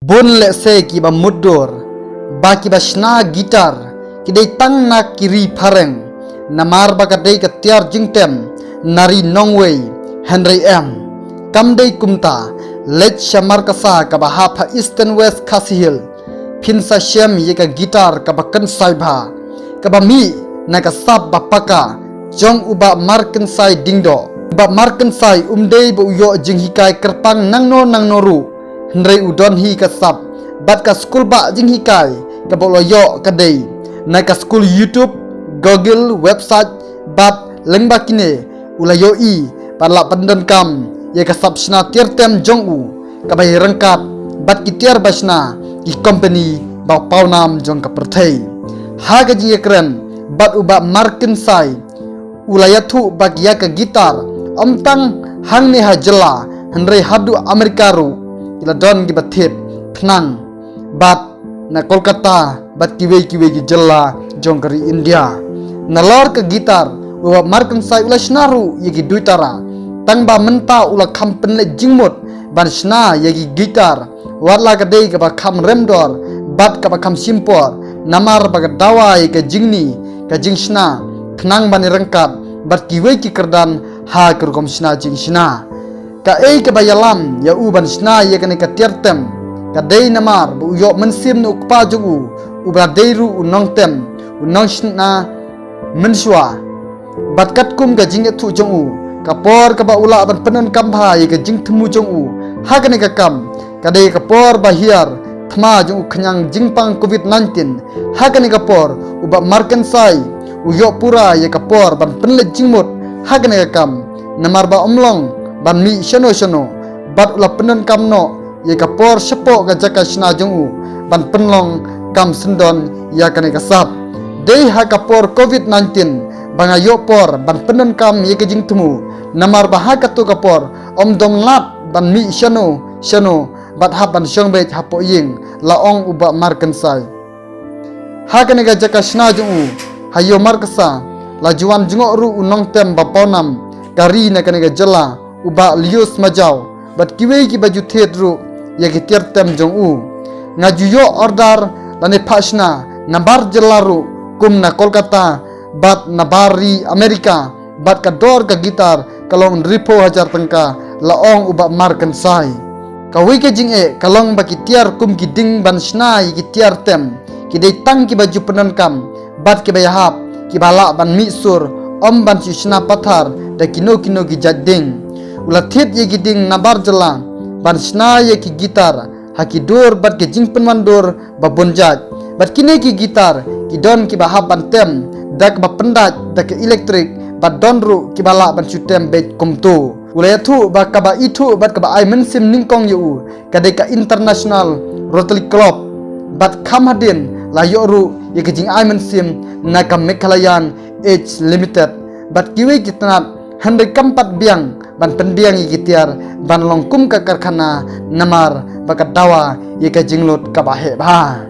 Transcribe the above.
Bun lese ki ba mudur, ba ki ba shna gitar, ki dei tang na kiri pareng, namar ba ka dei ka tiar jingtem, nari nongwei, Henry M. Kam dei kumta, lech shamar kasa ka ba hapa Eastern West Kasihil, pinsa shem ye ka gitar ka ba kan saibha, ka ba mi na ka sab ba paka, jong uba marken sai dingdo, uba marken sai umdei ba uyo jinghikai kerpang nangno ru, Henry udon hi ka sab, bat ka school ba jinghikai, ka bolo yo ka dei, na ka school YouTube, Google, website, bat lengba kine, ulayo i, parla pandan kam, ye ka sab shna tiar tem jong u, ka ba rengkat, bat ki tiar basna, ki company ba paunam jong ka perthei. Ha ka ji kren, bat uba marken sai, ulayathu bak ya ka gitar, omtang hang ni ha jela, Henry hadu Amerikaru, ila don gi bathip phnang bat na Kolkata bat kiwe ki jella jong kari India na lor ka gitar wa markan sai ula shnaru yegi duitara tangba menta ula khampen le jingmut ban shna yegi gitar warla ka dei ka ba kham remdor bat ka ba kham simpor namar ba ka dawa ka jingni ka jingshna phnang ban rangkat bat kiwe ki kerdan ha kurkom shna jingshna ka ei ka bayalam ya uban shna ye kane ka tiertem ka dei namar bu yo mensim nu kpa jugu ubra deiru unongtem unong shna menshwa bat kat kum ga jing thu jongu ka por ka ba ula ban penon kambha ye ka jing thmu jongu ha kane ka kam ka dei ka por ba hiar thma jongu khnyang jingpang covid-19 ha kane ka por uba marken sai uyo pura ye ka por ban penle jingmut ha kane ka kam namar ba omlong ban mi shano bat ula penon kamno ye ka por sepo ga jaka shna jongu ban penlong kam sendon ya kane ka sap dei ha ka por covid-19 banga yo por ban penon kam ye ka jing tumu namar ba ha ka tu ka por om dom lat ban mi shano bat ha ban shong be ha po ying la ong uba marken sai ha kane ga jaka shna jongu hayo markasa la juan jungo ru unong tem ba ponam kari na kane ga jela uba lius majau bat kiwe ki baju thedru ye ki tiar tem jong u ngajuyo order lane phashna nambar jelaru kum na Kolkata bat nabari Amerika bat ka dor ka gitar kalong ripo hajar tengka laong uba marken sai kawi ke jing e kalong ba ki tiar kum ki ding ban shna ye ki tiar tem ki dei tang ki baju penon kam bat ki bayahap ki bala ban misur om ban shna pathar da kino ki jading ula thet ye giding nabar jela ban shna ye ki gitar haki dor bat ke jing penman dor ba bonjat bat kine ki gitar ki don ki ba haban tem dak ba pendat dak elektrik bat donru ki bala ban chutem bet komto ula yathu ba ka ba itu bat ka ba ai mensim ningkong yu ka de ka international rotary club bat khamadin la yoru ye ki jing ai mensim na ka mekhalayan age limited bat kiwe kitnat handai kampat biang ban penbiang ye tiar ban longkum ka karkhana namar baka dawa ye ka jinglut ka bahe ba